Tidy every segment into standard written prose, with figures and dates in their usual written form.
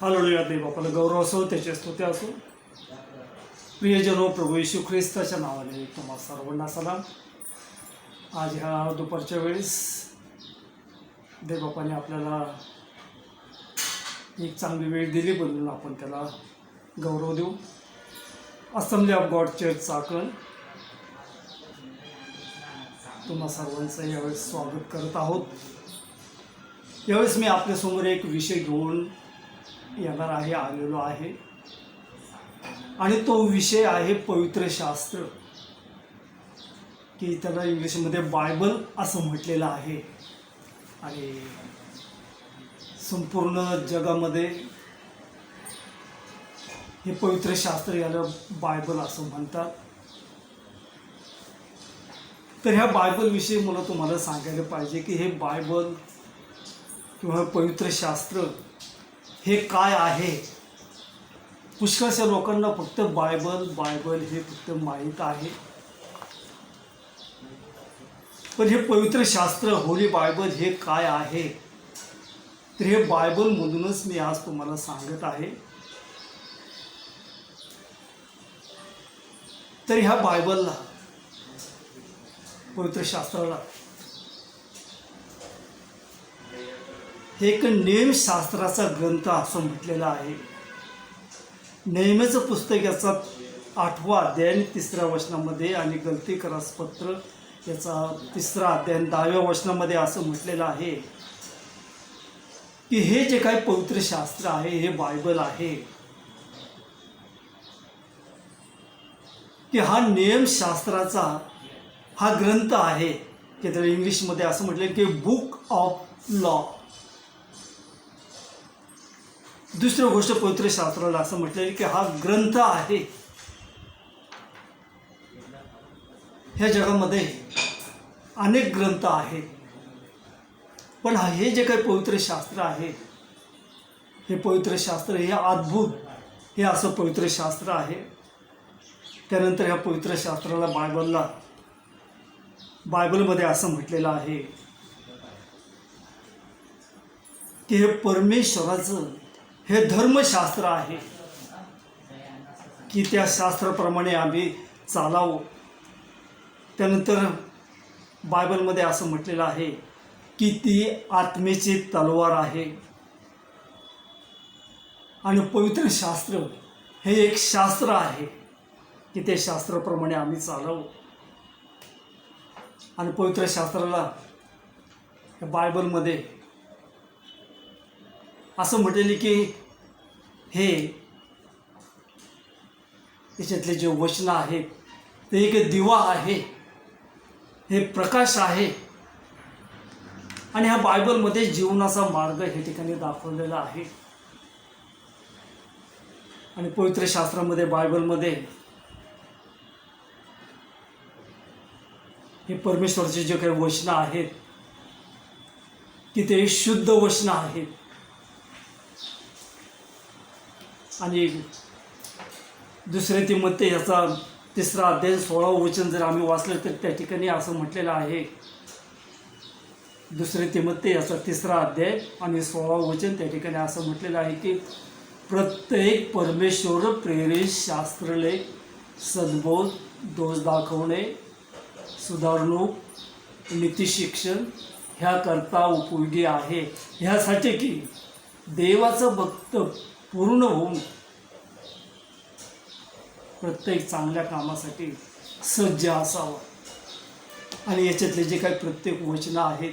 Hallelujah. देव आपला गौरव असो, त्याचे स्तुती असो. प्रियजनो, प्रभू येशू ख्रिस्ताच्या नावाने तुम्हा सर्वांना सलाम. आज ह्या दुपारच्या वेळेस देवबापाने आपल्याला एक चांगली वेळ दिली, म्हणून आपण त्याला गौरव देऊ. Assembly of God church Chakan तुम्हा सर्वांचं यावेळेस स्वागत करत आहोत. यावेळेस मी आपल्यासमोर एक विषय घेऊन येणार आहे, आलेलो आहे, आणि तो विषय आहे पवित्र शास्त्र, की त्याला इंग्लिशमध्ये बायबल असं म्हटलेलं आहे. आणि संपूर्ण जगामध्ये हे पवित्र शास्त्र याला बायबल असं म्हणतात. तर ह्या बायबलविषयी मला तुम्हाला सांगायला पाहिजे की हे बायबल किंवा पवित्र शास्त्र हे काय आहे. पुष्कळशा लोकांना फक्त बायबल हे फक्त माहीत आहे, पण हे पवित्र शास्त्र होली बायबल हे काय आहे, तर हे बायबलमधूनच मी आज तुम्हाला सांगत आहे. तर ह्या बायबलला, पवित्र शास्त्राला हे एक नियमशास्त्राचा ग्रंथ असं म्हटलेलं आहे. नेहमीचं पुस्तक याचा 8वा अध्याय 3ऱ्या वचनामध्ये, आणि गलतीकरास पत्र याचा 3रा अध्याय 10व्या वचनामध्ये असं म्हटलेलं आहे की हे जे काही पवित्र शास्त्र आहे, हे बायबल आहे, की हा नियमशास्त्राचा हा ग्रंथ आहे, की त्याला इंग्लिशमध्ये असं म्हटलं की बुक ऑफ लॉ. दुसरी गोष्ट, पवित्र शास्त्राला असं म्हटलं की हा ग्रंथ आहे. ह्या जगामध्ये अनेक ग्रंथ आहेत, पण हे जे काही पवित्र शास्त्र आहे, हे पवित्र शास्त्र हे अद्भुत, हे असं पवित्र शास्त्र आहे. त्यानंतर ह्या पवित्र शास्त्राला बायबलमध्ये असं म्हटलेलं आहे की हे परमेश्वराचं हे धर्मशास्त्र आहे, की त्या शास्त्राप्रमाणे आम्ही चालावं. त्यानंतर बायबलमध्ये असं म्हटलेलं आहे की ती आत्मेची तलवार आहे. आणि पवित्र शास्त्र हे एक शास्त्र आहे, की त्या शास्त्राप्रमाणे आम्ही चालावं. आणि पवित्र शास्त्राला बायबलमध्ये असं म्हटलेलं की हे याच्यातले जे वचन आहेत ते एक दिवा आहे, हे प्रकाश आहे. आणि ह्या बायबलमध्ये जीवनाचा मार्ग हे ठिकाणी दाखवलेला आहे. आणि पवित्र शास्त्रामध्ये, बायबलमध्ये हे परमेश्वराचे जे काही वचनं आहेत, की ते शुद्ध वचनं आहेत. आणि दुसरे तिमोथी याचा 3रा अध्याय 16वं वचन जर आम्ही वाचलं तर त्या ठिकाणी असं म्हटलेलं आहे. दुसरे तिमोथी याचा 3रा अध्याय आणि 16वं वचन, त्या ठिकाणी असं म्हटलेलं आहे की प्रत्येक परमेश्वर प्रेरित शास्त्रलेख सद्बोध, दोष दाखवणे, सुधारणूक, नीतिशिक्षण ह्याकरता उपयोगी आहे, ह्यासाठी की देवाचं भक्त पूर्ण होऊन प्रत्येक चांगल्या कामासाठी सज्ज असावा. आणि याच्यातले जे काही प्रत्येक वचनं आहेत,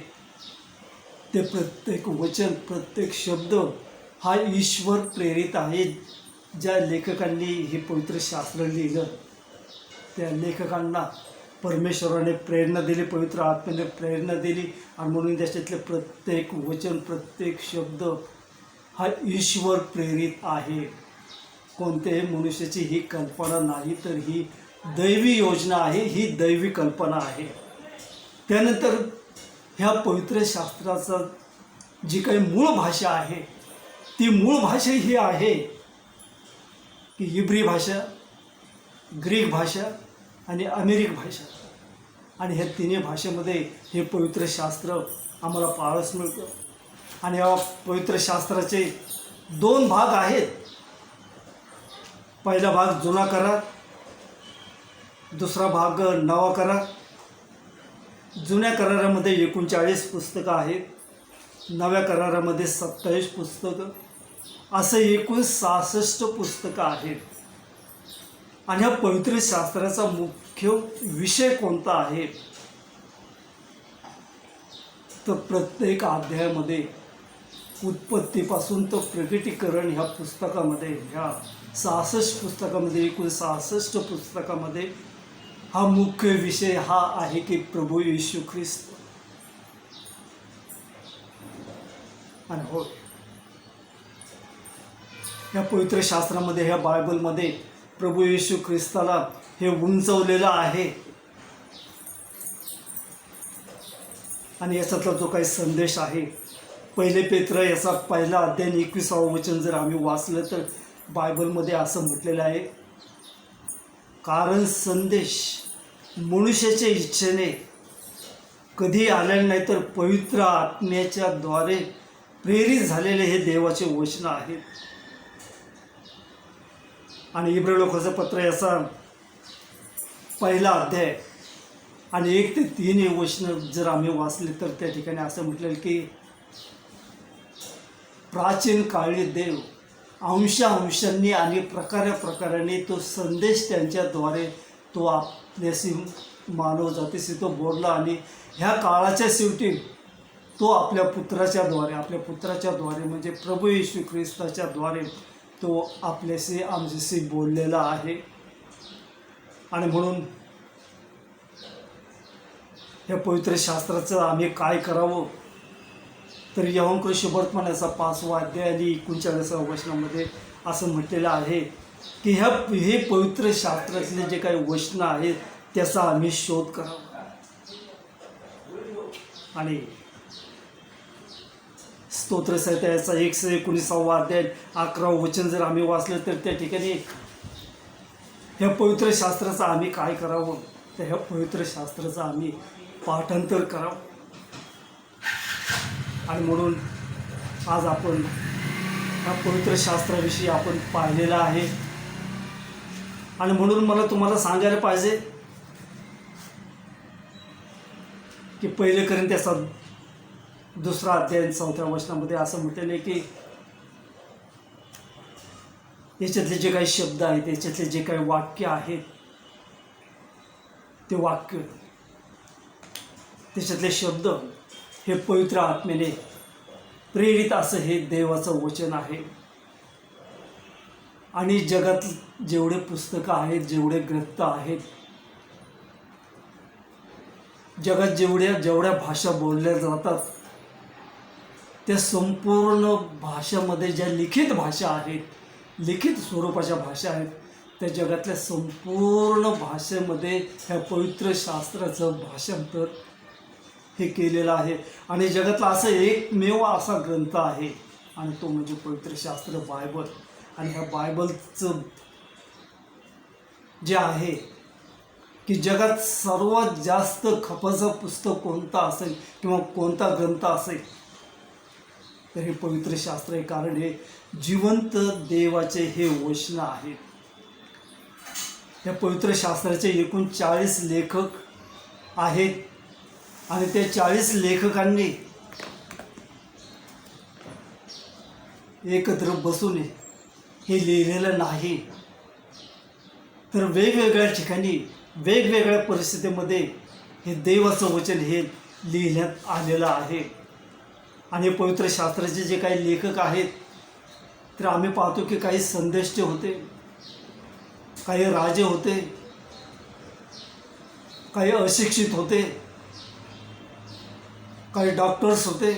ते प्रत्येक वचन, प्रत्येक शब्द हा ईश्वर प्रेरित आहे. ज्या लेखकांनी हे पवित्र शास्त्र लिहिलं, त्या लेखकांना परमेश्वराने प्रेरणा दिली, पवित्र आत्म्याने प्रेरणा दिली. आणि म्हणून त्याच्यातले प्रत्येक वचन, प्रत्येक शब्द हा ईश्वर प्रेरित आहे. कोणत्याही मनुष्याची ही कल्पना नाही, तर ही दैवी योजना आहे, ही दैवी कल्पना आहे. त्यानंतर ह्या पवित्र शास्त्राचा जी काही मूळ भाषा आहे, ती मूळ भाषा ही आहे की इब्री भाषा, ग्रीक भाषा आणि अमेरिक भाषा. आणि ह्या तिन्ही भाषेमध्ये हे पवित्र शास्त्र आम्हाला पाहावयास मिळतं. आणि या पवित्र शास्त्राचे दोन भाग आहेत. पहिला भाग जुना करार, दुसरा भाग नवा करार. जुन्या करारामध्ये 39 पुस्तकं आहेत, नव्या करारामध्ये 27 पुस्तकं, असं एकूण 66 पुस्तकं आहेत. आणि ह्या पवित्र शास्त्राचा मुख्य विषय कोणता आहे, तर प्रत्येक अध्यायामध्ये उत्पत्तीपासून तर प्रकटीकरण ह्या पुस्तकामध्ये, ह्या 66 पुस्तकामध्ये, एकूण 66 पुस्तकामध्ये हा मुख्य विषय हा आहे की प्रभू येशू ख्रिस्त. आणि होय, ह्या पवित्र शास्त्रामध्ये, ह्या बायबलमध्ये प्रभू येशू ख्रिस्ताला हे उंचवलेलं आहे. आणि याच्यातला जो काही संदेश आहे, पहिले पेत्र याचा पहिला अध्याय 21 वचन जर आम्ही वाचलं तर बायबलमध्ये असं म्हटलेलं आहे, कारण संदेश मनुष्याच्या इच्छेने कधी आलेला नाही, तर पवित्र आत्म्याच्या द्वारे प्रेरित झालेले हे देवाचे वचन आहेत. आणि इब्री लोकांचं पत्र याचा पहिला अध्याय आणि 1 ते 3 हे वचन जर आम्ही वाचले तर त्या ठिकाणी असं म्हटलेलं की प्राचीन काळी देव अंशांनी आणि प्रकाराने तो संदेश त्यांच्याद्वारे तो आपल्याशी मानव जातीशी तो बोलला. आणि ह्या काळाच्या शेवटी तो आपल्या पुत्राच्या द्वारे म्हणजे प्रभू येशू ख्रिस्ताच्या द्वारे तो आपल्याशी आमच्याशी बोललेला आहे. आणि म्हणून ह्या पवित्र शास्त्राचं आम्ही काय करावं, तर यहोंकर शुभवर्तमानाचा 5वा अध्याय आणि 39व्या वचनामध्ये असं म्हटलेलं आहे की हे पवित्र शास्त्रातले जे काही वचनं आहेत त्याचा आम्ही शोध करावा. आणि स्तोत्रसंहिता याचा 119वा अध्याय 11वं वचन जर आम्ही वाचलं तर त्या ठिकाणी ह्या पवित्र शास्त्राचं आम्ही काय करावं, तर ह्या पवित्र शास्त्राचं आम्ही पाठांतर करावं. आणि म्हणून आज आपण ह्या पवित्र शास्त्राविषयी आपण पाहिलेलं आहे. आणि म्हणून मला तुम्हाला सांगायला पाहिजे की पहिले कोरिन्थ्याचा 2 अध्याय 4व्या वचनामध्ये असं म्हटलेलं आहे की याच्यातले जे काही शब्द आहेत, याच्यातले जे काही वाक्य आहेत, ते वाक्य, त्याच्यातले शब्द हे पवित्र आत्म्याने प्रेरित असं हे देवाचं वचन आहे. आणि जगात जेवढे पुस्तकं आहेत, जेवढे ग्रंथ आहेत, जगात जेवढ्या भाषा बोलल्या जातात, त्या संपूर्ण भाषामध्ये ज्या लिखित भाषा आहेत, लिखित स्वरूपाच्या भाषा आहेत, त्या जगातल्या संपूर्ण भाषेमध्ये ह्या पवित्र शास्त्राचं भाषांतर हे केलेलं आहे. आणि जगातला असं एकमेव असा ग्रंथ आहे आणि तो म्हणजे पवित्र शास्त्र बायबल. आणि ह्या बायबलचं जे आहे की जगात सर्वात जास्त खपाचं पुस्तक कोणतं असेल किंवा कोणता ग्रंथ असेल तर हे पवित्र शास्त्र आहे. कारण हे जिवंत देवाचे हे वचन आहेत. या पवित्र शास्त्राचे एकूण 40 लेखक आहेत आणि त्या 40 लेखकांनी एकत्र बसून हे लिहिलेलं नाही, तर वेगवेगळ्या ठिकाणी वेगवेगळ्या परिस्थितीमध्ये हे देवाचं वचन हे लिहिण्यात आलेलं आहे. आणि पवित्र शास्त्राचे जे काही लेखक आहेत तर आम्ही पाहतो की काही संदेष्टे होते, काही राजे होते, काही अशिक्षित होते, काही डॉक्टर्स होते,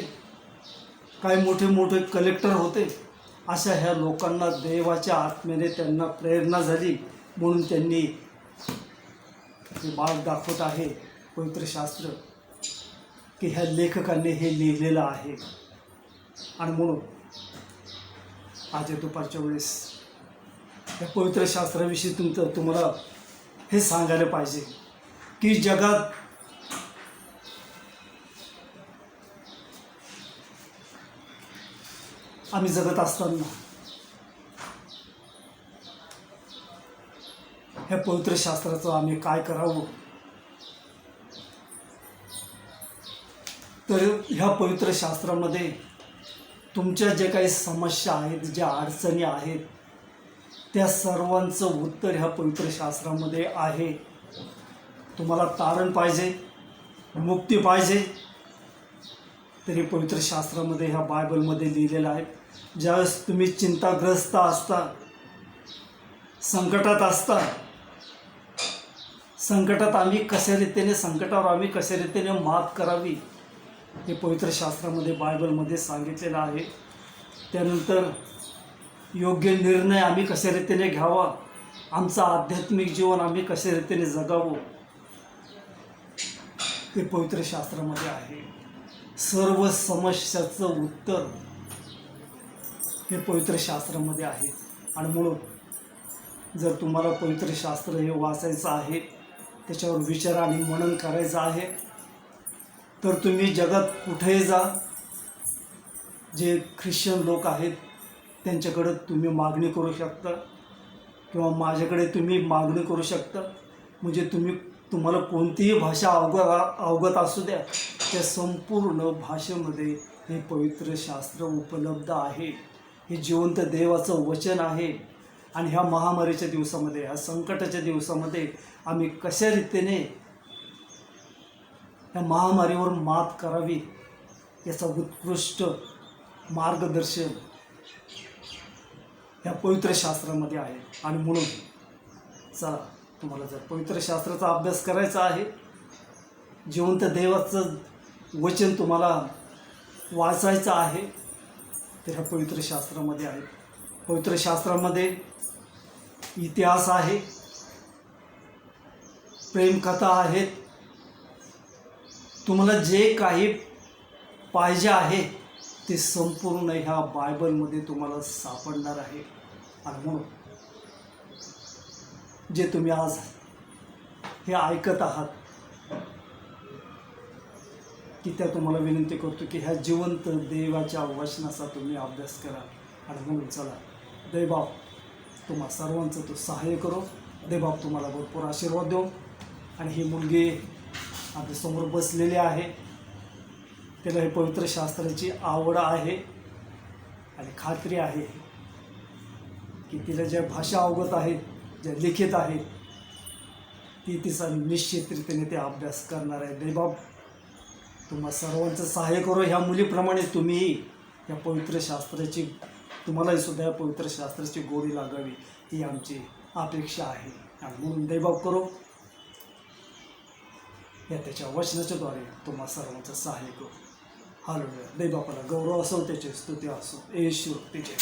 काही मोठे मोठे कलेक्टर होते. अशा ह्या लोकांना देवाच्या आत्म्याने त्यांना प्रेरणा झाली म्हणून त्यांनी हे मार्ग दाखवत आहे पवित्र शास्त्र की ह्या लेखकांनी हे लिहिलेलं आहे. आणि म्हणून आज दुपारच्या वेळेस या पवित्र शास्त्राविषयी तुम्हाला हे सांगायला पाहिजे की जगात आम्ही जगत असताना ह्या पवित्र शास्त्राचं आम्ही काय करावं, तर ह्या पवित्र शास्त्रामध्ये तुमच्या जे काही समस्या आहेत, ज्या अडचणी आहेत, त्या सर्वांचं उत्तर ह्या पवित्र शास्त्रामध्ये आहे. तुम्हाला तारण पाहिजे, मुक्ती पाहिजे, तरी पवित्र शास्त्रामध्ये ह्या बायबलमध्ये लिहिलेलं आहे. ज्यावेळेस तुम्ही चिंताग्रस्त असता, संकटात असता, संकटावर आम्ही कशा रीतीने मात करावी हे पवित्र शास्त्रामध्ये बायबलमध्ये सांगितलेलं आहे. त्यानंतर योग्य निर्णय आम्ही कशा रीतीने घ्यावा, आमचं आध्यात्मिक जीवन आम्ही कशा रीतीने जगावं ते पवित्र शास्त्रामध्ये आहे. सर्व समस्याचं उत्तर हे पवित्र शास्त्रामध्ये आहे. आणि म्हणून जर तुम्हाला पवित्र शास्त्र हे वाचायचं आहे, त्याच्यावर विचार आणि मनन करायचं आहे, तर तुम्ही जगात कुठेही जा, जे ख्रिश्चन लोक आहेत त्यांच्याकडं तुम्ही मागणी करू शकता किंवा माझ्याकडे तुम्ही मागणी करू शकता. म्हणजे तुम्हाला कोणतीही भाषा अवगत असू द्या, त्या संपूर्ण भाषेमध्ये हे पवित्र शास्त्र उपलब्ध आहे. हे जिवंत देवाचं वचन आहे. आणि ह्या महामारीच्या दिवसामध्ये, ह्या संकटाच्या दिवसामध्ये आम्ही कशा रीतीने या महामारीवर मात करावी याचा उत्कृष्ट मार्गदर्शन या पवित्र शास्त्रामध्ये आहे. आणि म्हणून चला, तुम्हाला जर पवित्र शास्त्राचा अभ्यास करायचा आहे, जिवंत देवाचं वचन तुम्हाला वाचायचं आहे, तर ह्या पवित्र शास्त्रामध्ये आहे. पवित्र शास्त्रामध्ये इतिहास आहे, प्रेमकथा आहेत. तुम्हाला जे काही पाहिजे आहे ते संपूर्ण ह्या बायबलमध्ये तुम्हाला सापडणार आहे. आणि म्हणून जे तुम्ही आज हे ऐकत आहात, की त्या तुम्हाला विनंती करतो की ह्या जिवंत देवाच्या वचनाचा तुम्ही अभ्यास करा. आणि म्हणून चला, देवबाप तुम्हा सर्वांचं तो सहाय्य करो. देवबाप तुम्हाला भरपूर आशीर्वाद देऊ. आणि ही मुलगी आपल्यासमोर बसलेली आहे, त्याला हे पवित्र शास्त्राची आवड आहे आणि खात्री आहे की तिला ज्या भाषा अवगत आहेत, ज्या लिखित आहेत, तिचा निश्चितरीतीने ते अभ्यास करणार आहे. देवबाप तुम्हा सर्वांचं सहाय्य करो. ह्या मुलीप्रमाणे तुम्ही या पवित्र शास्त्राची, तुम्हालाही सुद्धा या पवित्र शास्त्राची गोडी लागावी ही आमची अपेक्षा आहे. आणि म्हणून देवबाप करो, या त्याच्या वचनाच्याद्वारे तुम्हा सर्वांचं सहाय्य करू. हालेलुया. देवबापाला गौरव असो, त्याची स्तुती असो. येशू तिचे.